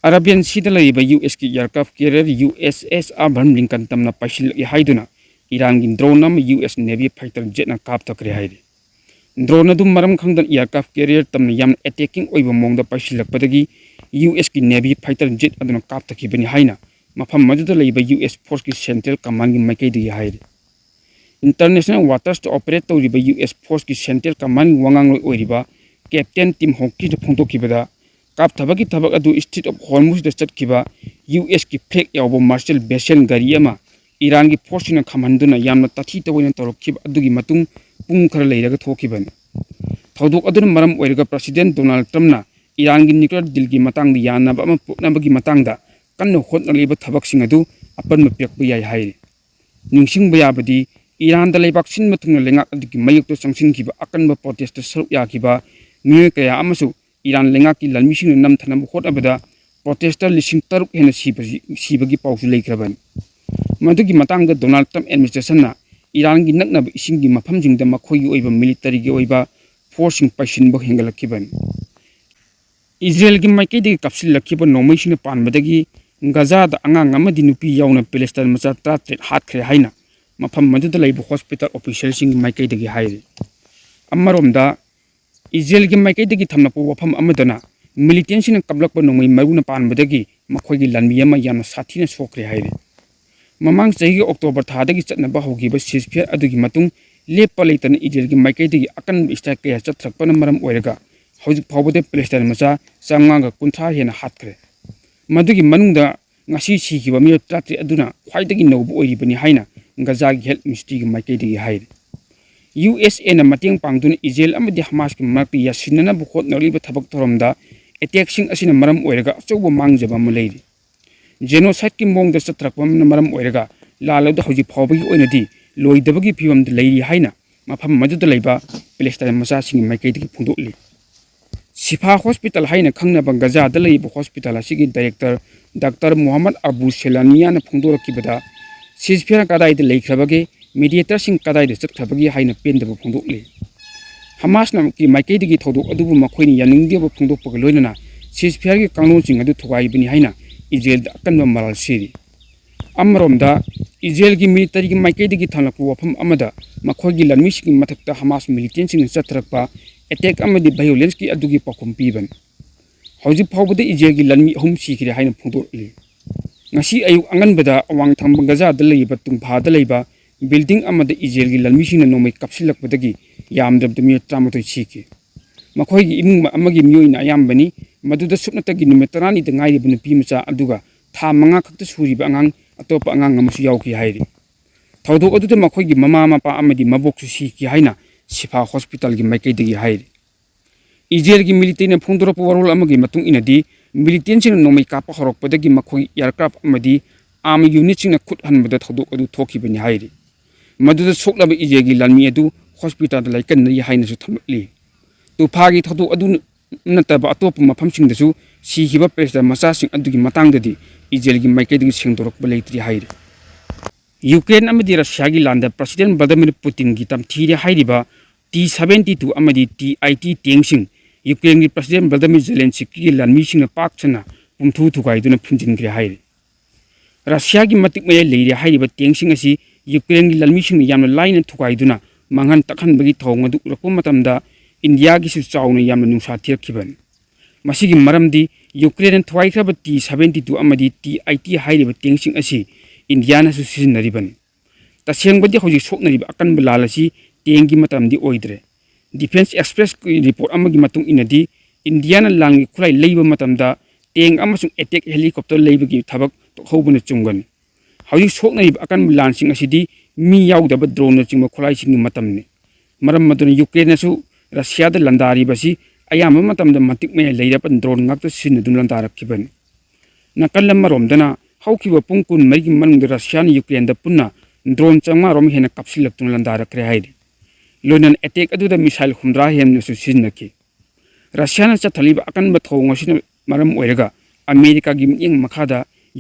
Arabian Sea US ki aircraft carrier USS Abraham Lincoln tamna paishil haiduna Iran gin drone nam US Navy fighter jet na kap takre haidi. Drone dum maram khangdan aircraft carrier tamna yam attacking oiba mongda paishilak padagi US ki Navy fighter jet aduna kap takibani haina mafam maduda laiba US Force ki Central Command gi makai digi haidi. International waters to operate to riba US Force ki Central Command wangang loi oiriba Captain Tim Hawkins de phongtok kibada kap thabaki thabak adu Strait of Hormuz da chatkiba US ki flag yawbo Marshall vessel gari ama Iran ki force na khamanduna yamna tathi tawina torokkiba adugi matung pung khara leiraga thokibani thodok aduna maram oiraga President Donald Trump na Iran gi nuclear deal gi matang di yana ba ama puknabagi matangda kanno hotnaliba thabak sing adu apan mapyakba yai hairi ningsing bayabadi Iran da leibak sin matungna lengak adugi mayuk to sangsin kiba akan ba protest saruk yakiba miyoy kaya amasu Iran lengak ki lalmising nam thanam khot abada protester lising taruk hena sibagi pausu leikraban madugi matangda Donald Trump administration na Iran gi nakna ising gi mafam jingda makhoi gi oiba military gi oiba forcing passion bo hengalakkiban Israel gi maikei de kapsil lakkiba nomaisina panbadagi Gaza da angang amadi nupi yauna Palestine macha 33 hatkhre haina mafam maduda leibu hospital official sing maikei de gi hairi ammaromda Israel gi maikei de gi thamna po wafam amadana militant sina kablakba nomai maruna panbadagi makhoi gi lanmi ama yana sathina sokre hairi mamang chahi October thadagi chatnaba hogiba ceasefire adugi matung lepa leitana Israel gi maikei de gi akan strike kaya chathrakpana maram oiraga hojik phawbade Palestine macha chamanga kuntha hena hatkre madugi manungda ngasi sikiba mi 33 aduna khwaidagi nobu oiribani haina Gaza gi health ministry gi maikei de gi hairi USA na mateng pangduna Israel amadi Hamas ki marti yasinana bu khot naliba thabak thoromda attack sing asina maram oiraga achouba mangjaba mu leiri genocide ki mongda chatrakpam na maram oiraga lalawda hoji phawbagi oinadi loidabagi phibamda leiri haina mafam maduda leiba Palestine macha sing maikei de gi phungdokli Shifa Hospital haina khangnaba Gaza da leiba hospital asigi director Dr. Muhammad Abu Selania na phungdorakibada ceasefire kadai de leikrabage mediator sing kadai de chatkrabagi haina pendaba phungdokli Hamas na ki maikei de gi thodok adubu makhoini yaningdeba phungdokpaga loinana ceasefire gi kangno sing adu thugai bini haina Israel da akanba maral siri amromda Israel gi military gi maikei de gi thanlakpu wafam amada makhoi gi lanmi sing mathakta Hamas militant sing chatrakpa attack amadi violence ki adugi pakhum piban hauji phawbada Israel gi lanmi hum sikire haina phungdokli ngasi ayuk anganbada awang thamba Gaza da leiba tungpha da leiba building amada Israel gi lalmi sing nomai kapsilakpadagi yamdabda mi 38 siki makhoi gi imung amagi miyoina ayambani maduda supnatagi nume 30 da ngairi bun pi macha aduga tha manga khakta suriba angang atopa angang amusu yauki hairi thodok aduda makhoi gi mama mapa amadi mabok su siki haina Shifa Hospital gi maikei de gi hairi Israel gi military na phungdorapa warol amagi matung inadi militant sing nomai kapa horokpadagi makhoi aircraft amadi army unit sing na khut hanbada thodok adu thokibani hairi maduda soklaba Israel gi lanmi adu hospital da laikan nari haina su thamli tufagi thodok adu nataba atop mafam sing dasu sihiba Palestine macha sing adugi matangdadi Israel gi maikei de gi singdorokba leitri hairi Ukraine amadi Russia gi landa President Vladimir Putin gi tamthiri hairiba T-72 amadi TIT tengsing Ukraine gi President Vladimir Zelensky gi lanmi sing na pakchana pumthu thugaiduna phunjingre hairi Russia gi matik maya leire hairiba tengsing asi Ukraine gi lanmi sing yamna laina thugaiduna manghan takhan bagi thongadu urakpa matamda India gi su chawna yamna nungsa thirkhiban masigi maramdi Ukraine thwaikraba T-72 amadi TIT hairiba tengsing asi India na su sisinariban tasengbadi hoji soknariba akan balalasi tengi matamdi oidre Defense Express ki report amagi matung inadi India na langi khulai leiba matamda teng amasung attack helicopter leibagi thabak hobuna chunggan hoji soknariba akan balansing asidi mi yaudaba drone chingma khulai sing matamni maram maduna Ukraine na su Russia da landari basi ayama matamda matik me leirapan drone ngakta sinadum landarakkiban nakalam maromdana haukiba pungkun marigi manung Russia ni Ukraine da punna drone changma rom hena kapsilaktun landarakre haidi lonan attack aduda missile humdra hemna su sinnaki Russia na chathaliba akan ba thongasina maram oiraga America gi ming makhada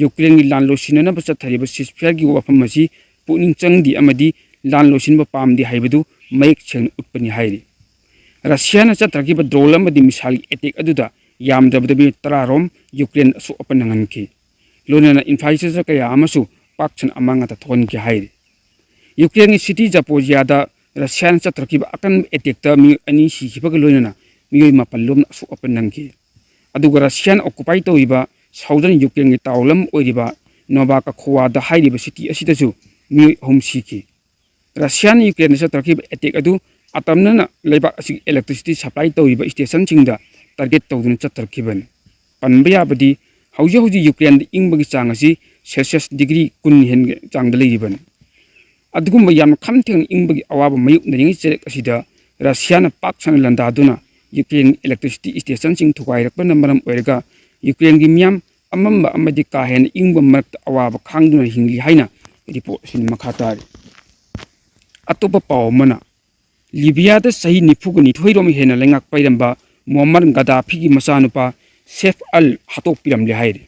Ukraine gi lanlo sinana ba chathaliba ceasefire gi wafam masi puning changdi amadi lanlo sinba pamdi haibadu maik chen utpani hairi Russia na chatragiba drone amadi missile attack aduda ꯌꯥꯝꯗꯕꯗ ꯇꯔꯥꯔꯣꯝ Ukraine ꯑꯁꯣꯛ ꯑꯄꯟ ꯅꯪꯍꯟꯈꯤ ꯂꯣꯏꯅꯅ infrastructure ꯀꯌꯥ ꯑꯃꯁꯨ ꯄꯥꯛꯁꯟ ꯑꯃꯥꯡ-ꯑꯇꯥ ꯊꯣꯛꯍꯟꯈꯤ ꯍꯥꯏꯔꯤ ꯌꯨꯀ꯭ꯔꯦꯟꯒꯤ ꯁꯤꯇꯤ ꯖꯥꯄꯣꯔꯤꯖꯤꯌꯥꯗ ꯔꯁꯤꯌꯥꯅ ꯆꯠꯊꯔꯛꯈꯤꯕ ꯑꯀꯟꯕ ꯑꯦꯇꯦꯛꯇ ꯃꯤꯑꯣꯏ 2 ꯁꯤꯈꯤꯕꯒ ꯂꯣꯏꯅꯅ ꯃꯤꯑꯣꯏ 7 ꯂꯣꯝꯅ ꯑꯁꯣꯛ ꯑꯄꯟ ꯅꯪꯈꯤ ꯑꯗꯨꯒ ꯔꯁꯤꯌꯥꯅ ꯑꯣꯀꯨꯄꯥꯏ ꯇꯧꯔꯤꯕ ꯁꯥꯎꯗꯔꯟ ꯌꯨꯀ꯭ꯔꯦꯟꯒꯤ ꯇꯥꯎꯂꯝ ꯑꯣꯏꯔꯤꯕ ꯅꯣꯚꯥꯀꯥꯈꯣꯋꯥꯗ ꯍꯥꯏꯔꯤꯕ ꯁꯤꯇꯤ ꯑꯁꯤꯗꯁꯨ ꯃꯤꯑꯣꯏ 3 ꯁꯤꯈꯤ ꯔꯁꯤꯌꯥꯅ ꯌꯨꯀ꯭ꯔꯦꯟꯗ ꯆꯠꯊꯔꯛꯈꯤꯕ ꯑꯦꯇꯦꯛ ꯑꯗꯨ ꯑꯇꯝꯅꯅ ꯂꯩꯕꯥꯛ ꯑꯁꯤꯒꯤ ꯏꯂꯦꯛꯇ꯭ꯔꯤꯁꯤꯇꯤ ꯁꯄ꯭ꯂꯥꯏ ꯇꯧꯔꯤꯕ ꯁ꯭ꯇꯦꯁꯟꯁꯤꯡꯗ ꯇꯥꯔꯒꯦꯠ ꯇꯧꯗꯨꯅ ꯆꯠꯊꯔꯛꯈꯤꯕꯅꯤ ꯄꯟꯕ ꯌꯥꯕꯗꯤ ꯍꯧꯖꯤꯛ ꯌꯨꯀ꯭ꯔꯦꯟꯗ ꯏꯪꯕꯒꯤ ꯆꯥꯡ ꯑꯁꯤ ꯁꯦꯜꯁꯤꯌꯁ ꯗꯤꯒ꯭ꯔꯤ 10 ꯍꯦꯟꯕ ꯆꯥꯡꯗ ꯂꯩꯔꯤꯕꯅꯤ ꯑꯗꯨꯒꯨꯝꯕ ꯌꯥꯝꯅ ꯈꯝ ꯊꯦꯡꯅ ꯏꯪꯕꯒꯤ ꯑꯋꯥꯕ ꯃꯥꯌꯣꯛꯅꯔꯤꯉꯩ ꯆꯩꯔꯛ ꯑꯁꯤꯗ ꯔꯁꯤꯌꯥꯅ ꯄꯥꯛ ꯁꯟꯅ ꯂꯥꯟꯗꯥꯗꯨꯅ ꯌꯨꯀ꯭ꯔꯦꯟꯒꯤ ꯏꯂꯦꯛꯇ꯭ꯔꯤꯁꯤꯇꯤ ꯁ꯭ꯇꯦꯁꯟꯁꯤꯡ ꯊꯨꯒꯥꯏꯔꯛꯄꯅ ꯃꯔꯝ ꯑꯣꯏꯔꯒ ꯌꯨꯀ꯭ꯔꯦꯟꯒꯤ ꯃꯤꯌꯥꯝ ꯑꯃꯝꯕ ꯑꯃꯗꯤ ꯀꯥ ꯍꯦꯟꯅ ꯏꯪꯕ ꯃꯔꯛꯇ ꯑꯋꯥꯕ ꯈꯥꯡꯗꯨꯅ ꯍꯤꯡꯂꯤ ꯍꯥꯏꯅ ꯔꯤꯄꯣꯔꯠ ꯑꯁꯤꯅ ꯃꯈꯥ ꯇꯥꯔꯤ ꯑꯇꯣꯞꯄ ꯄꯥꯎ ꯑꯃꯅ ꯂꯤꯕꯤꯌꯥꯗ ꯆꯍꯤ 92ꯔꯣꯝ ꯍꯦꯟꯅ ꯂꯩꯉꯥꯛ ꯄꯥꯏꯔꯝꯕ ꯃꯨꯑꯝꯃꯔ ꯒꯗꯥꯐꯤꯒꯤ ꯃꯆꯥꯅꯨꯄꯥ ꯁꯦꯐ ꯑꯜ ꯍꯥꯠꯇꯣꯛꯄꯤꯔꯝꯂꯦ ꯍꯥꯏꯔꯤ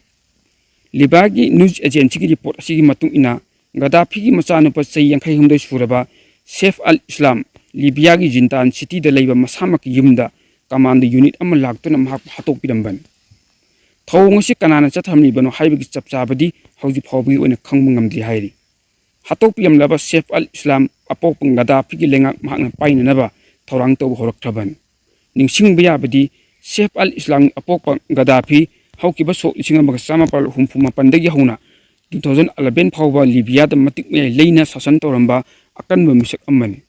ꯂꯤꯕꯤꯌꯥꯒꯤ ꯅ꯭ꯌꯨꯁ ꯑꯦꯖꯦꯟꯁꯤꯒꯤ ꯔꯤꯄꯣꯔꯠ ꯑꯁꯤꯒꯤ ꯃꯇꯨꯡ ꯏꯟꯅ ꯒꯗꯥꯐꯤꯒꯤ ꯃꯆꯥꯅꯨꯄꯥ ꯆꯍꯤ 59 ꯁꯨꯔꯕ ꯁꯦꯐ ꯑꯜ ꯏꯁꯂꯥꯝ ꯂꯤꯕꯤꯌꯥꯒꯤ ꯖꯤꯟꯇꯥꯟ ꯁꯤꯇꯤꯗ ꯂꯩꯕ ꯃꯁꯥꯃꯛꯀꯤ ꯌꯨꯝꯗ ꯀꯃꯥꯟꯗꯣ ꯌꯨꯅꯤꯠ ꯑꯃ ꯂꯥꯛꯇꯨꯅ ꯃꯍꯥꯛꯄꯨ ꯍꯥꯠꯇꯣꯛꯄꯤꯔꯝꯕꯅꯤ ꯊꯧꯑꯣꯡ ꯑꯁꯤ ꯀꯅꯥꯅ ꯆꯠꯊꯔꯝꯂꯤꯕꯅꯣ ꯍꯥꯏꯕꯒꯤ ꯆꯞ ꯆꯥꯕꯗꯤ ꯍꯧꯖꯤꯛ ꯐꯥꯎꯕꯒꯤ ꯑꯣꯏꯅ ꯈꯪꯕ ꯉꯝꯗ꯭ꯔꯤ ꯍꯥꯏꯔꯤ ꯍꯥꯠꯇꯣꯛꯄꯤꯔꯝꯂꯕ ꯁꯦꯐ ꯑꯜ ꯏꯁꯂꯥꯝ ꯑꯄꯣꯛꯄ ꯒꯗꯥꯐꯤꯒꯤ ꯂꯩꯉꯥꯛ ꯃꯍꯥꯛꯅ ꯄꯥꯏꯅꯅꯕ ꯊꯧꯔꯥꯡ ꯇꯧꯕ ꯍꯧꯔꯛꯈ꯭ꯔꯕꯅꯤ ꯅꯤꯡꯁꯤꯡꯕ ꯌꯥꯕꯗꯤ ꯁꯦꯐ ꯑꯜ ꯏꯁꯂꯥꯝꯒꯤ ꯑꯄꯣꯛꯄ ꯒꯗꯥꯐꯤ ꯍꯧꯈꯤꯕ ꯁꯣꯛ 1967ꯗꯒꯤ ꯍꯧꯅ 2011 ꯐꯥꯎꯕ ꯂꯤꯕꯤꯌꯥꯗ ꯃꯇꯤꯛ ꯃꯌꯥꯏ ꯂꯩꯅ ꯁꯥꯁꯟ ꯇꯧꯔꯝꯕ ꯑꯀꯟꯕ ꯃꯤꯁꯛ ꯑꯃꯅꯤ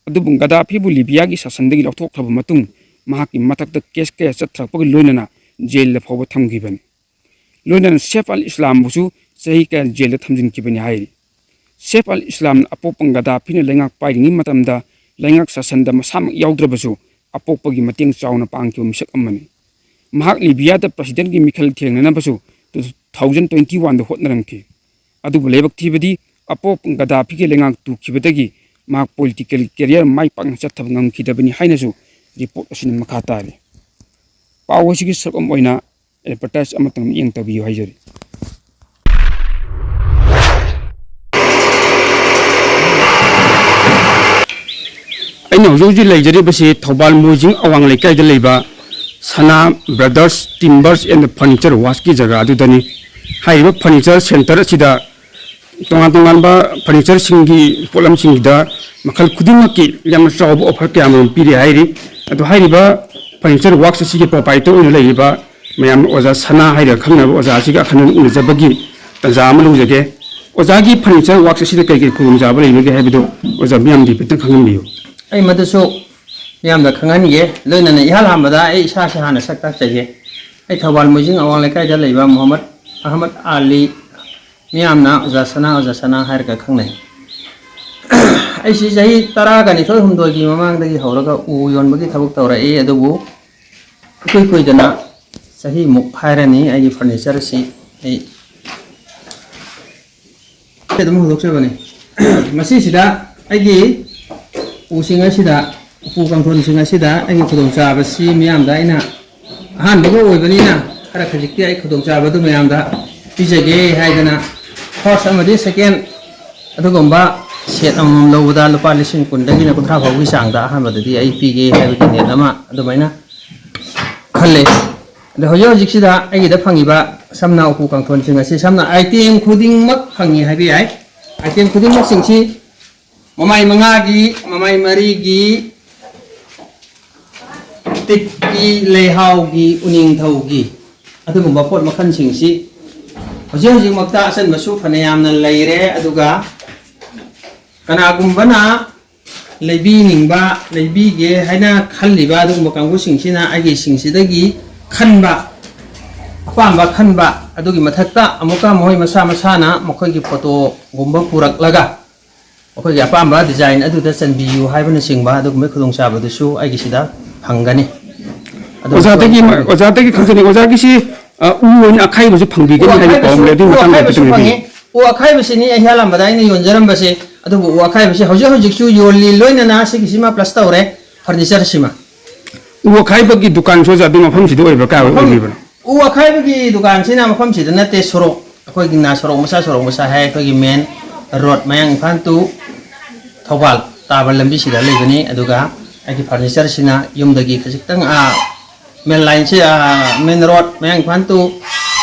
ꯑꯗꯨꯕꯨ ꯒꯗꯥꯐꯤꯕꯨ ꯂꯤꯕꯤꯌꯥꯒꯤ ꯁꯥꯁꯟꯗꯒꯤ ꯂꯧꯊꯣꯛꯈ꯭ꯔꯕ ꯃꯇꯨꯡ ꯃꯍꯥꯛꯀꯤ ꯃꯊꯛꯇ ꯀꯦꯁ ꯀꯌꯥ ꯆꯠꯊꯔꯛꯄꯒ ꯂꯣꯏꯅꯅ ꯖꯦꯜꯗ ꯐꯥꯎꯕ ꯊꯝꯈꯤꯕꯅꯤ ꯂꯣꯏꯅꯅ ꯁꯦꯐ ꯑꯜ ꯏꯁꯂꯥꯝꯕꯨꯁꯨ ꯆꯍꯤ ꯀꯌꯥ ꯖꯦꯜꯗ ꯊꯝꯖꯤꯟꯈꯤꯕꯅꯤ ꯍꯥꯏꯔꯤ ꯁꯦꯐ ꯑꯜ ꯏꯁꯂꯥꯝꯅ ꯑꯄꯣꯛꯄ ꯒꯗꯥꯐꯤꯅ ꯂꯩꯉꯥꯛ ꯄꯥꯏꯔꯤꯉꯩ ꯃꯇꯝꯗ ꯂꯩꯉꯥꯛ ꯁꯥꯁꯟꯗ ꯃꯁꯥꯃꯛ ꯌꯥꯎꯗ꯭ꯔꯕꯁꯨ ꯑꯄꯣꯛꯄꯒꯤ ꯃꯇꯦꯡ ꯆꯥꯎꯅ ꯄꯥꯡꯈꯤꯕ ꯃꯤꯁꯛ ꯑꯃꯅꯤ ꯃꯍꯥꯛ ꯂꯤꯕꯤꯌꯥꯗ ꯄ꯭ꯔꯁꯤꯗꯦꯟꯠꯀꯤ ꯃꯤꯈꯜ ꯊꯦꯡꯅꯅꯕꯁꯨ 2021ꯗ ꯍꯣꯠꯅꯔꯝꯈꯤ ꯑꯗꯨꯕꯨ ꯂꯥꯏꯕꯛ ꯊꯤꯕꯗꯤ ꯑꯄꯣꯛꯄ ꯒꯗꯥꯐꯤꯒꯤ ꯂꯩꯉꯥꯛ ꯇꯨꯈꯤꯕꯗꯒꯤ ꯃꯍꯥꯛ ꯄꯣꯂꯤꯇꯤꯀꯦꯜ ꯀꯦꯔꯤꯌꯔ ꯃꯥꯏ ꯄꯥꯛꯅ ꯆꯠꯊꯕ ꯉꯝꯈꯤꯗꯕꯅꯤ ꯍꯥꯏꯅꯁꯨ ꯔꯤꯄꯣꯔꯠ ꯑꯁꯤꯅ ꯃꯈꯥ ꯇꯥꯔꯤ ꯄꯥꯎ ꯑꯁꯤꯒꯤ ꯁꯔꯨꯛ ꯑꯃ ꯑꯣꯏꯅ ꯑꯦꯗꯚꯔꯇꯥꯏꯖ ꯑꯃꯇꯪ ꯃꯤꯠꯌꯦꯡ ꯇꯧꯕꯤꯌꯨ ꯍꯥꯏꯖꯔꯤ ꯑꯩꯅ ꯍꯧꯖꯤꯛ ꯂꯩꯖꯔꯤꯕꯁꯤ ꯊꯧꯕꯥꯜ ꯃꯣꯏꯖꯤꯡ ꯑꯋꯥꯡ ꯂꯩꯀꯥꯏꯗ ꯂꯩꯕ ꯁꯅꯥ ꯕ꯭ꯔꯗꯔꯁ ꯇꯤꯝꯕꯔꯁ ꯑꯦꯟड ꯐꯔꯅꯤꯆꯔ ꯋꯥꯁꯀꯤ ꯖꯒꯥ ꯑꯗꯨꯗꯅꯤ ꯍꯥꯏꯔꯤꯕ ꯐꯔꯅꯤꯆꯔ ꯁꯦꯟꯇꯔ ꯑꯁꯤꯗ ꯇꯣꯉꯥꯟ ꯇꯣꯉꯥꯟꯕ ꯐꯔꯅꯤꯆꯔꯁꯤꯡꯒꯤ ꯄꯣꯠꯂꯝꯁꯤꯡꯒꯤꯗ ꯃꯈꯜ ꯈꯨꯗꯤꯡꯃꯛꯀꯤ ꯌꯥꯝꯅ ꯆꯥꯎꯕ ꯑꯣꯐꯔ ꯀꯌꯥ ꯑꯃꯔꯣꯝ ꯄꯤꯔꯤ ꯍꯥꯏꯔꯤ ꯑꯗꯣ ꯍꯥꯏꯔꯤꯕ ꯐꯔꯅꯤꯆꯔ ꯋꯥꯛꯁ ꯑꯁꯤꯒꯤ ꯄ꯭ꯔꯣꯄꯥꯏꯇꯔ ꯑꯣꯏꯅ ꯂꯩꯔꯤꯕ ꯃꯌꯥꯝꯅ ꯑꯣꯖꯥ ꯁꯅꯥ ꯍꯥꯏꯔꯒ ꯈꯪꯅꯕ ꯑꯣꯖꯥ ꯑꯁꯤꯒ ꯑꯈꯟꯅꯅ ꯎꯅꯖꯕꯒꯤ ꯇꯥꯟꯖꯥ ꯑꯃ ꯂꯧꯖꯒꯦ ꯑꯣꯖꯥꯒꯤ ꯐꯔꯅꯤꯆꯔ ꯋꯥꯛꯁ ꯑꯁꯤꯗ ꯀꯩꯀꯩ ꯈꯨꯗꯣꯡꯆꯥꯕ ꯂꯩꯕꯒꯦ ꯍꯥꯏꯕꯗꯨ ꯑꯣꯖꯥ ꯃꯤꯌꯥꯝꯗꯤ ꯈꯤꯇꯪ ꯈꯪꯍꯟꯕꯤꯌꯨ ꯑꯩ ꯃꯗꯨꯁꯨ ꯃꯤꯌꯥꯝꯗ ꯈꯪꯍꯟꯒꯦ ꯂꯣꯏꯅꯅ ꯏꯍꯥꯟ ꯍꯥꯟꯕꯗ ꯑꯩ ꯏꯁꯥꯁꯦ ꯍꯥꯟꯅ ꯁꯛ ꯇꯥꯛꯆꯒꯦ ꯑꯩ ꯊꯧꯕꯥꯜ ꯃꯣꯏꯖꯤꯡ ꯑꯋꯥꯡ ꯂꯩꯀꯥꯏꯗ ꯂꯩꯕ ꯃꯨꯍꯝꯃꯗ ꯑꯍꯃꯗ ꯑꯂꯤ ꯃꯤꯌꯥꯝꯅ ꯑꯣꯖꯥ ꯁꯅꯥ ꯍꯥꯏꯔꯒ ꯈꯪꯅꯩ ꯑꯩꯁꯤ ꯆꯍꯤ 12-13ꯒꯤ ꯃꯃꯥꯡꯗꯒꯤ ꯍꯧꯔꯒ ꯎ ꯌꯣꯟꯕꯒꯤ ꯊꯕꯛ ꯇꯧꯔꯛꯏ ꯑꯗꯨꯕꯨ ꯏꯀꯨꯏ ꯀꯨꯏꯗꯅ ꯆꯍꯤꯃꯨꯛ ꯍꯥꯏꯔꯅꯤ ꯑꯩꯒꯤ ꯐꯔꯅꯤꯆꯔ ꯑꯁꯤ ꯑꯩ ꯑꯗꯨꯝ ꯍꯧꯗꯣꯛꯆꯕꯅꯤ ꯃꯁꯤꯁꯤꯗ ꯑꯩꯒꯤ ꯎꯁꯤꯡ ꯑꯁꯤꯗ ꯎꯄꯨ ꯀꯥꯡꯊꯣꯟꯁꯤꯡ ꯑꯁꯤꯗ ꯑꯩꯒꯤ ꯈꯨꯗꯣꯡꯆꯥꯕꯁꯤ ꯃꯤꯌꯥꯝꯗ ꯑꯩꯅ ꯑꯍꯥꯟꯕꯒ ꯑꯣꯏꯕꯅꯤꯅ ꯈꯔ ꯈꯖꯤꯛꯇꯤ ꯑꯩ ꯈꯨꯗꯣꯡꯆꯥꯕꯗꯨ ꯃꯌꯥꯝꯗ ꯄꯤꯖꯒꯦ ꯍꯥꯏꯗꯅ ꯐꯥꯔꯁ ꯑꯃꯗꯤ ꯁꯦꯀꯦꯟ ꯑꯗꯨꯒꯨꯝꯕ ꯁꯦꯠ ꯑꯃꯃꯝ ꯂꯧꯕꯗ ꯂꯨꯄꯥ 10,000 ꯀꯨꯟꯊ꯭ꯔꯥ ꯐꯥꯎꯕꯒꯤ ꯆꯥꯡꯗ ꯑꯍꯥꯟꯕꯗꯗꯤ ꯑꯩ ꯄꯤꯒꯦ ꯍꯥꯏꯕꯒꯤ ꯅꯦꯠ ꯑꯃ ꯑꯗꯨꯃꯥꯏꯅ ꯈꯜꯂꯦ ꯑꯗꯣ ꯍꯧꯖꯤꯛꯁꯤꯗ ꯑꯩꯒꯤꯗ ꯐꯪꯉꯤꯕ ꯁꯝꯅ ꯎꯄꯨ ꯀꯥꯡꯊꯣꯟꯁꯤꯡ ꯑꯁꯤ ꯁꯝꯅ ꯑꯥꯏꯇꯦꯝ ꯈꯨꯗꯤꯡꯃꯛ ꯐꯪꯉꯤ ꯍꯥꯏꯕ ꯌꯥꯏ ꯑꯥꯏꯇꯦꯝ ꯈꯨꯗꯤꯡꯃꯛꯁꯤꯡꯁꯤ ꯃꯃꯥꯏ 5ꯒꯤ ꯃꯃꯥꯏ 4ꯒꯤ ꯇꯤꯛꯀꯤ ꯂꯩꯍꯥꯎꯒꯤ ꯎꯅꯤꯡꯊꯧꯒꯤ ꯑꯗꯨꯒꯨꯝꯕ ꯄꯣꯠ ꯃꯈꯜꯁꯤꯡꯁꯤ ꯍꯧꯖꯤꯛꯃꯛꯇ ꯑꯆꯟꯕꯁꯨ ꯐꯅ ꯌꯥꯝꯅ ꯂꯩꯔꯦ ꯑꯗꯨꯒ ꯀꯅꯥꯒꯨꯝꯕꯅ ꯂꯩꯕꯤꯅꯤꯡꯕ ꯂꯩꯕꯤꯒꯦ ꯍꯥꯏꯅ ꯈꯜꯂꯤꯕ ꯑꯗꯨꯒꯨꯝꯕ ꯀꯥꯡꯕꯨꯁꯤꯡꯁꯤꯅ ꯑꯩꯒꯤꯁꯤꯡꯁꯤꯗꯒꯤ ꯈꯟꯕ ꯑꯄꯥꯝꯕ ꯈꯟꯕ ꯑꯗꯨꯒꯤ ꯃꯊꯛꯇ ꯑꯃꯨꯛꯀ ꯃꯈꯣꯏ ꯃꯁꯥ ꯃꯁꯥꯅ ꯃꯈꯣꯏꯒꯤ ꯐꯣꯇꯣꯒꯨꯝꯕ ꯄꯨꯔꯛꯂꯒ ꯑꯩꯈꯣꯏꯒꯤ ꯑꯄꯥꯝꯕ ꯗꯤꯖꯥꯏꯟ ꯑꯗꯨꯗ ꯆꯟꯕꯤꯌꯨ ꯍꯥꯏꯕꯅꯆꯤꯡꯕ ꯑꯗꯨꯒꯨꯝꯕ ꯈꯨꯗꯣꯡꯆꯥꯕꯗꯨꯁꯨ ꯑꯩꯒꯤꯁꯤꯗ ꯐꯪꯒꯅꯤ ꯑꯣꯖꯥꯗꯒꯤ ꯈꯪꯖꯅꯤ ꯑꯣꯖꯥꯒꯤꯁꯤ ꯎ ꯑꯣꯏꯅ ꯑꯈꯥꯏꯕꯁꯨ ꯐꯪꯕꯤꯒꯅꯤ ꯍꯥꯏꯕ ꯄꯥꯎ ꯑꯃ ꯂꯩ ꯑꯗꯨꯒꯤ ꯃꯇꯥꯡꯗ ꯑꯈꯥꯏꯕꯁꯨ ꯐꯪꯉꯤ ꯎ ꯑꯈꯥꯏꯕꯁꯤꯅꯤ ꯑꯩ ꯍꯦꯜꯂꯝꯕꯗ ꯑꯩꯅ ꯌꯣꯟꯖꯔꯝꯕꯁꯦ ꯑꯗꯨꯕꯨ ꯎ ꯑꯈꯥꯏꯕꯁꯤ ꯍꯧꯖꯤꯛꯁꯨ ꯌꯣꯜꯂꯤ ꯂꯣꯏꯅꯅ ꯁꯤꯒꯤꯁꯤꯃ ꯄ꯭ꯂꯁ ꯇꯧꯔꯦ ꯐꯔꯅꯤꯆꯔꯁꯤꯃ ꯎ ꯑꯈꯥꯏꯕꯒꯤ ꯗꯨꯀꯥꯟꯁꯨ ꯑꯣꯖꯥ ꯑꯗꯨ ꯃꯐꯝꯁꯤꯗ ꯑꯣꯏꯕ꯭ꯔꯥ ꯀꯥꯏ ꯑꯣꯏꯕꯤꯕꯅꯣ ꯎ ꯑꯈꯥꯏꯕꯒꯤ ꯗꯨꯀꯥꯟꯁꯤꯅ ꯃꯐꯝꯁꯤꯗ ꯅꯠꯇꯦ ꯁꯣꯔꯣꯛ ꯑꯩꯈꯣꯏꯒꯤꯅ ꯁꯣꯔꯣꯛ ꯃꯆꯥ ꯍꯥꯏ ꯑꯩꯈꯣꯏꯒꯤ ꯃꯦꯟ ꯔꯣꯗ ꯃꯌꯥꯡ ꯏꯝꯐꯥꯜ ꯇꯨ ꯊꯧꯕꯥꯜ ꯇꯥꯕ ꯂꯝꯕꯤꯁꯤꯗ ꯂꯩꯕꯅꯤ ꯑꯗꯨꯒ ꯑꯩꯒꯤ ꯐꯔꯅꯤꯆꯔꯁꯤꯅ ꯌꯨꯝꯗꯒꯤ ꯈꯖꯤꯛꯇꯪ main line si main road mayang phan tu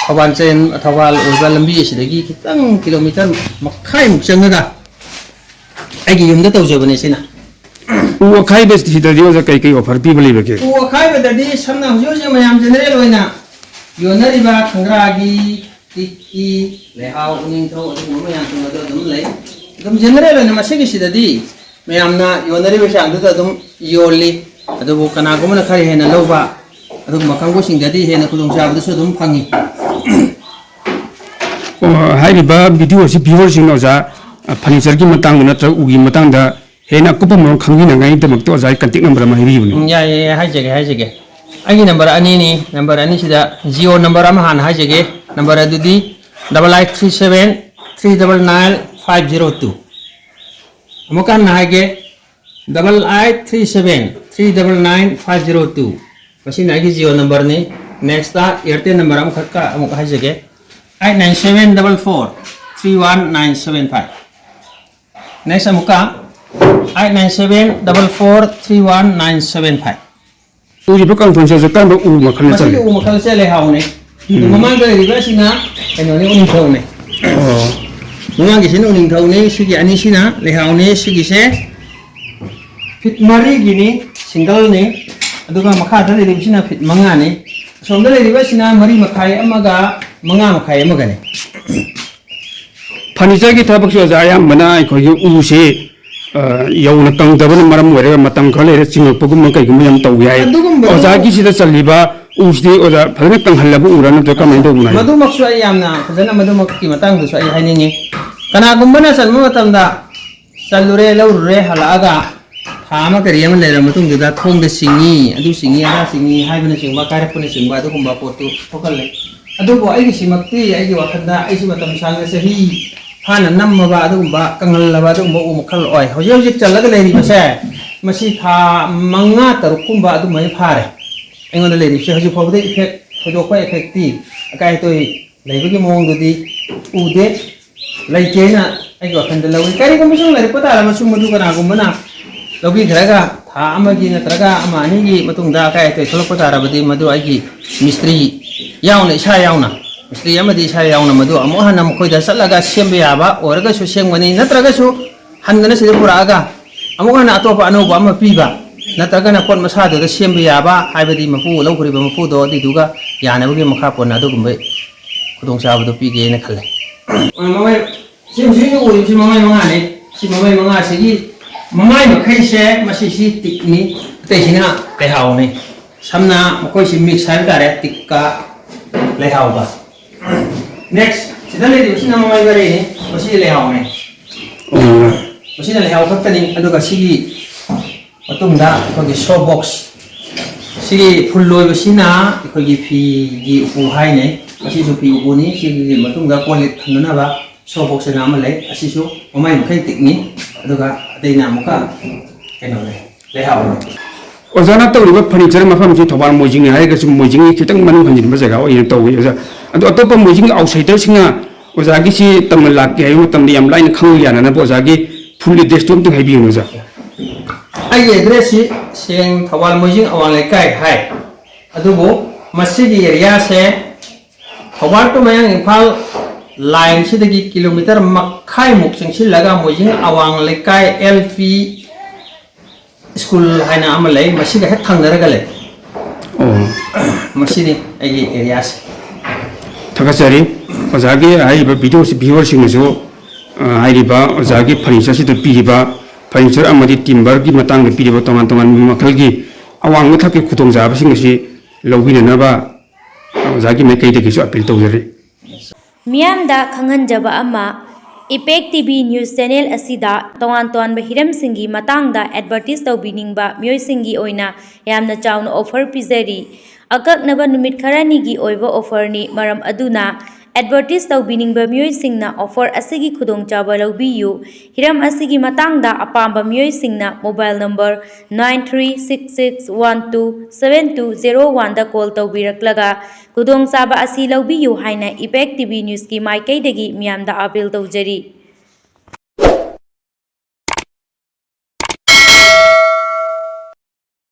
thawal chen thawal oiba lambi sidagi kitang kilometer makhai muk changaga aigi yumda tawjabane sina ꯎ ꯑꯈꯥꯏꯕꯁꯤꯗꯗꯤ ꯑꯣꯖꯥ ꯀꯩꯀꯩ ꯑꯣꯐꯔ ꯄꯤꯕ ꯂꯩꯕꯒꯦ ꯎ ꯑꯈꯥꯏꯕꯗꯗꯤ ꯁꯝꯅ ꯍꯧꯖꯤꯛ ꯍꯧꯖꯤꯛ ꯃꯌꯥꯝ ꯖꯦꯅꯔꯦꯜ ꯑꯣꯏꯅ ꯌꯣꯟꯅꯔꯤꯕ ꯈꯪꯒ꯭ꯔꯥꯒꯤ ꯇꯤꯛꯀꯤ ꯂꯩꯍꯥꯎ ꯎꯅꯤꯡꯊꯧ ꯑꯗꯨꯒꯨꯝꯕ ꯃꯌꯥꯝꯁꯤꯡ ꯑꯗꯨ ꯑꯗꯨꯝ ꯂꯩ ꯑꯗꯨꯝ ꯖꯦꯅꯔꯦꯜ ꯑꯣꯏꯅ ꯃꯁꯤꯒꯤꯁꯤꯗꯗꯤ ꯃꯌꯥꯝꯅ ꯌꯣꯟꯅꯔꯤꯕ ꯆꯥꯡꯗꯨꯗ ꯑꯗꯨꯝ ꯌꯣꯜꯂꯤ ꯑꯗꯨꯕꯨ ꯀꯅꯥꯒꯨꯝꯕꯅ ꯈꯔ ꯍꯦꯟꯅ ꯂꯧꯕ ꯑꯗꯨꯒꯨꯝꯕ ꯀꯥꯡꯕꯨꯁꯤꯡꯗꯗꯤ ꯍꯦꯟꯅ ꯈꯨꯗꯣꯡꯆꯥꯕꯗꯨꯁꯨ ꯑꯗꯨꯝ ꯐꯪꯉꯤ ꯍꯥꯏꯔꯤꯕ ꯚꯤꯗꯤꯑꯣꯁꯤ ꯚꯤꯌꯨꯋꯔꯁꯤꯡꯅ ꯑꯣꯖꯥ ꯐꯔꯅꯤꯆꯔꯒꯤ ꯃꯇꯥꯡꯗ ꯅꯠꯇ꯭ꯔꯒ ꯎꯒꯤ ꯃꯇꯥꯡꯗ ꯍꯦꯟꯅ ꯑꯀꯨꯞꯄ ꯃꯔꯣꯜ ꯈꯪꯕꯤꯅꯉꯥꯏꯒꯤꯗꯃꯛꯇ ꯑꯣꯖꯥꯒꯤ ꯀꯟꯇꯦꯛ ꯅꯝꯕꯔ ꯑꯃ ꯍꯥꯏꯕꯤꯌꯨꯅꯦ ꯌꯥꯏ ꯍꯥꯏꯖꯒꯦ ꯑꯩꯒꯤ ꯅꯝꯕꯔ ꯑꯅꯤꯅꯤ ꯅꯝꯕꯔ ꯑꯅꯤꯁꯤꯗ ꯖꯤꯑꯣ ꯅꯝꯕꯔ ꯑꯃ ꯍꯥꯟꯅ ꯍꯥꯏꯖꯒꯦ ꯅꯝꯕꯔ ꯑꯗꯨꯗꯤ 8837399502 ꯑꯃꯨꯛ ꯍꯟꯅ ꯍꯥꯏꯒꯦ 8837399502 ꯃꯁꯤꯅ ꯑꯩꯒꯤ ꯖꯤꯑꯣ ꯅꯝꯕꯔꯅꯤ ꯅꯦꯛꯁꯇ ꯑꯦꯌꯔꯇꯦꯜ ꯅꯝꯕꯔ ꯑꯃꯈꯛꯀ ꯑꯃꯨꯛ ꯍꯥꯏꯖꯒꯦ 8974431975 next amuka 8974431975 ꯎꯔꯤꯕ ꯀꯥꯡꯊꯣꯟꯁꯦ ꯑꯣꯖꯥ ꯀꯔꯝꯕ ꯎ ꯃꯈꯜꯅ masih ꯆꯜꯂꯤ u makal se lehaune mamang ga riba sina enoni uning thaune mamang gi sina uning thaune sigi ani sina lehaune sigi se fit mari gini single ni aduga makha da riba sina fit manga ni somda riba sina mari makhai amaga manga makhai amaga ni ꯐꯔꯅꯤꯆꯔꯒꯤ ꯊꯕꯛꯁꯤ ꯑꯣꯖꯥ ꯑꯌꯥꯝꯕꯅ ꯑꯩꯈꯣꯏꯒꯤ ꯎꯁꯤ ꯌꯧꯅ ꯀꯪꯗꯕꯅ ꯃꯔꯝ ꯑꯣꯏꯔꯒ ꯃꯇꯝ ꯈꯔ ꯂꯩꯔ ꯆꯤꯡꯉꯛꯄꯒꯨꯝꯕ ꯀꯩꯒꯨꯝꯕ ꯌꯥꯝ ꯇꯧꯕ ꯌꯥꯏ ꯑꯣꯖꯥꯒꯤꯁꯤꯗ ꯆꯜꯂꯤꯕ ꯎꯁꯤꯗꯤ ꯑꯣꯖꯥ ꯐꯖꯅ ꯀꯪꯍꯜꯂꯕ ꯎꯔꯥ ꯅꯠꯇ꯭ꯔꯒ ꯀꯃꯥꯏꯅ ꯇꯧꯕꯅꯣ ꯃꯗꯨꯃꯛꯁꯨ ꯑꯩ ꯌꯥꯝꯅ ꯐꯖꯅ ꯃꯗꯨꯃꯛꯀꯤ ꯃꯇꯥꯡꯗꯁꯨ ꯑꯩ ꯍꯥꯏꯅꯤꯡꯉꯤ ꯀꯅꯥꯒꯨꯝꯕꯅ ꯆꯟꯕ ꯃꯇꯝꯗ ꯆꯜꯂꯨꯔꯦ ꯂꯧꯔꯨꯔꯦ ꯍꯜꯂꯛꯑꯒ ꯊꯥ ꯑꯃ ꯀꯔꯤ ꯑꯃ ꯂꯩꯔꯕ ꯃꯇꯨꯡꯗꯨꯗ ꯊꯣꯡꯗ ꯆꯤꯡꯉꯤ ꯑꯗꯨ ꯆꯤꯡꯉꯤ ꯑꯗꯥ ꯆꯤꯡꯉꯤ ꯍꯥꯏꯕꯅꯆꯤꯡꯕ ꯀꯥꯏꯔꯛꯄꯅꯆꯤꯡꯕ ꯑꯗꯨꯒꯨꯝꯕ ꯄꯣꯠꯇꯨ ꯊꯣꯛꯍꯜꯂꯦ ꯑꯗꯨꯕꯨ ꯑꯩꯒꯤꯁꯤꯃꯛꯇꯤ ꯑꯩꯒꯤ ꯋꯥꯈꯜꯗ ꯑꯩꯁꯤ ꯃꯇꯝ ꯁꯥꯡꯅ ꯆꯍꯤ ꯍꯥꯟꯅ ꯅꯝꯃꯕ ꯑꯗꯨꯒꯨꯝꯕ ꯀꯪꯍꯜꯂꯕ ꯑꯗꯨꯒꯨꯝꯕ ꯎ ꯃꯈꯜ ꯑꯣꯏ ꯍꯧꯖꯤꯛ ꯍꯧꯖꯤꯛ ꯆꯜꯂꯒ ꯂꯩꯔꯤꯕꯁꯦ ꯃꯁꯤ ꯊꯥ 5-6 ꯑꯗꯨꯃꯥꯏꯅ ꯐꯥꯔꯦ ꯑꯩꯉꯣꯟꯗ ꯂꯩꯔꯤꯕꯁꯦ ꯍꯧꯖꯤꯛ ꯐꯥꯎꯕꯗ ꯏꯐꯦꯛ ꯊꯣꯏꯗꯣꯛꯄ ꯏꯐꯦꯛꯇꯤ ꯑꯀꯥꯏ ꯑꯇꯣꯏ ꯂꯩꯕꯒꯤ ꯃꯑꯣꯡꯗꯨꯗꯤ ꯎꯗꯦ ꯂꯩꯇꯦꯅ ꯑꯩꯒꯤ ꯋꯥꯈꯜꯗ ꯂꯧꯏ ꯀꯔꯤꯒꯨꯝꯕ ꯁꯨꯝ ꯂꯩꯔꯛꯄ ꯇꯥꯔꯕꯁꯨ ꯃꯗꯨ ꯀꯅꯥꯒꯨꯝꯕꯅ ꯂꯧꯕꯤꯈ꯭ꯔꯒ ꯊꯥ ꯑꯃꯒꯤ ꯅꯠꯇ꯭ꯔꯒ ꯑꯃ ꯑꯅꯤꯒꯤ ꯃꯇꯨꯡꯗ ꯑꯀꯥꯏ ꯑꯇꯣꯏ ꯊꯣꯛꯂꯛꯄ ꯇꯥꯔꯕꯗꯤ ꯃꯗꯨ ꯑꯩꯒꯤ ꯃꯤꯁꯇ꯭ꯔꯤ ꯌꯥꯎꯅ ꯏꯁꯥ ꯌꯥꯎꯅ ꯃꯤꯁꯇ꯭ꯔꯤ ꯑꯃꯗꯤ ꯏꯁꯥ ꯌꯥꯎꯅ ꯃꯗꯨ ꯑꯃꯨꯛ ꯍꯟꯅ ꯃꯈꯣꯏꯗ ꯆꯠꯂꯒ ꯁꯦꯝꯕ ꯌꯥꯕ ꯑꯣꯏꯔꯒꯁꯨ ꯁꯦꯝꯒꯅꯤ ꯅꯠꯇ꯭ꯔꯒꯁꯨ ꯍꯟꯗꯅ ꯁꯤꯗ ꯄꯨꯔꯛꯑꯒ ꯑꯃꯨꯛ ꯍꯟꯅ ꯑꯇꯣꯞꯄ ꯑꯅꯧꯕ ꯑꯃ ꯄꯤꯕ ꯅꯠꯇ꯭ꯔꯒꯅ ꯄꯣꯠ ꯃꯁꯥꯗꯨꯗ ꯁꯦꯝꯕ ꯌꯥꯕ ꯍꯥꯏꯕꯗꯤ ꯃꯄꯨ ꯂꯧꯈ꯭ꯔꯤꯕ ꯃꯄꯨꯗꯣ ꯑꯗꯨꯗꯨꯒ ꯌꯥꯅꯕꯒꯤ ꯃꯈꯥ ꯄꯣꯟꯅ ꯑꯗꯨꯒꯨꯝꯕ ꯈꯨꯗꯣꯡꯆꯥꯕꯗꯨ ꯄꯤꯒꯦꯅ ꯈꯜꯂꯦ ꯃꯃꯥꯏ ꯁꯤ ꯍꯧꯖꯤꯛ ꯎꯔꯤꯕꯁꯤ ꯃꯃꯥꯏ ꯃꯉꯥꯅꯤ ꯁꯤ ꯃꯃꯥꯏ ꯃꯉꯥꯁꯤꯒꯤ ꯃꯃꯥꯏ ꯃꯈꯩꯁꯦ ꯃꯁꯤꯁꯤ ꯇꯤꯛꯅꯤ ꯑꯇꯩꯁꯤꯅ ꯂꯩꯍꯥꯎꯅꯤ ꯁꯝꯅ ꯃꯈꯣꯏꯁꯤ ꯃꯤꯛꯁ ꯍꯥꯏꯕ ꯇꯥꯔꯦ ꯇꯤꯛꯀ ꯂꯩꯍꯥꯎꯒ next sida ꯂꯩꯔꯤꯕꯁꯤꯅ ꯃꯃꯥꯏ ꯃꯔꯤꯅꯤ ꯃꯁꯤ ꯂꯩꯍꯥꯎꯅꯤ ꯃꯁꯤꯅ ꯂꯩꯍꯥꯎ ꯈꯛꯇꯅꯤ ꯑꯗꯨꯒ ꯁꯤꯒꯤ ꯃꯇꯨꯡꯗ ꯑꯩꯈꯣꯏꯒꯤ ꯁꯣ ꯕꯣꯛꯁ ꯁꯤꯒꯤ ꯐꯨꯜ ꯂꯣꯏꯕꯁꯤꯅ ꯑꯩꯈꯣꯏꯒꯤ ꯐꯤꯒꯤ ꯎꯄꯨ ꯍꯥꯏꯅꯩ ꯃꯁꯤꯁꯨ ꯐꯤ ꯎꯄꯨꯅꯤ ꯁꯤꯒꯤ ꯃꯇꯨꯡꯗ ꯀꯣꯜꯂꯤꯛ ꯊꯝꯅꯅꯕ ꯁꯣ ꯕꯣꯛꯁ ꯑꯃ ꯂꯩ ꯑꯁꯤꯁꯨ ꯃꯃꯥꯏ ꯃꯈꯩ ꯇꯤꯛꯅꯤ ꯑꯗꯨꯒ ꯑꯇꯩꯅ ꯑꯃꯨꯛꯀ ꯀꯩꯅꯣꯅꯤ ꯂꯩꯍꯥꯎꯅꯤ ꯑꯣꯖꯥꯅ ꯇꯧꯔꯤꯕ ꯐꯔꯅꯤꯆꯔ ꯃꯐꯝꯁꯤ ꯊꯧꯕꯥꯜ ꯃꯣꯏꯖꯤꯡꯅꯤ ꯍꯥꯏꯔꯒꯁꯨ ꯃꯣꯏꯖꯤꯡꯒꯤ ꯈꯤꯇꯪ ꯃꯅꯨꯡ ꯍꯟꯖꯤꯟꯕ ꯖꯒꯥ ꯑꯣꯏꯅ ꯇꯧꯏ ꯑꯣꯖꯥ ꯑꯗꯣ ꯑꯇꯣꯞꯄ ꯃꯣꯏꯖꯤꯡ ꯑꯥꯎꯠꯁꯥꯏꯗꯔꯁꯤꯡꯅ ꯑꯣꯖꯥꯒꯤꯁꯤ ꯇꯝꯅ ꯂꯥꯛꯀꯦ ꯍꯥꯏꯕ ꯃꯇꯝꯗ ꯌꯥꯝ ꯂꯥꯏꯅ ꯈꯪꯕ ꯌꯥꯅꯅꯕ ꯑꯣꯖꯥꯒꯤ ꯐꯨꯜ ꯑꯦꯗ꯭ꯔꯦꯁꯇꯨ ꯑꯝꯇꯪ ꯍꯥꯏꯕꯤꯌꯨꯅꯦ ꯑꯣꯖꯥ ꯑꯩꯒꯤ ꯑꯦꯗ꯭ꯔꯦꯁꯁꯤ ꯁꯦꯡ ꯊꯧꯕꯥꯜ ꯃꯣꯏꯖꯤꯡ ꯑꯋꯥꯡ ꯂꯩꯀꯥꯏ ꯍꯥꯏ ꯑꯗꯨꯕꯨ ꯃꯁꯤꯒꯤ ꯑꯦꯔꯤꯌꯥꯁꯦ ꯊꯧꯕꯥꯜ ꯇꯨ ꯃꯌꯥꯡ ꯏꯝꯐꯥꯜ ꯂꯥꯏꯟꯁꯤꯗꯒꯤ ꯀꯤꯂꯣꯃꯤꯇꯔ ꯃꯈꯥꯏꯃꯨꯛ ꯆꯪꯁꯤꯜꯂꯒ ꯃꯣꯏꯖꯤꯡ ꯑꯋꯥꯡ ꯂꯩꯀꯥꯏ LP स्कूल है ना अमल है मसी का है थंगदर गले मसी ने ऐगी एरिया से थकाचारी ओजागी आइबा वीडियो से व्यूअर सिंग जो आइबा ओजागी फर्नीचर से पीरिबा फर्नीचर अमदी टिम्बर की मतंग पीरिबा तमान तमान मखल की अवांग थके खुदोंग जाबसिंग से लौबिननबा ओजागी मे कई दगी सो अपील तौजरी मियामदा खंगनजबा अमा इपेक टीवी न्यूज चैनल असिदा तोवान तोवान हिरम सिंगी मतंगदा एडवर्टाइज तौबिनिंगबा मियोय सिंगी ओइना यामना चावना ऑफर पिजरी अककनबा नुमित खरानीगी ओइबा ऑफरनी मरम अदुना एडवर्टाइज तौबिनिंगबा मियोय सिंगना ऑफर असिगी खुदोंचाबा लौबियु हिरम असिगी मतंगदा अपाम्बा मियोय सिंगना मोबाइल नंबर 9366127201 दा कॉल तौबिरक्लगा खुदोंचाबा असि लौबियु हाइना इपेक टीवी न्यूज की माइकैदगी मियामदा अपील तौजरी।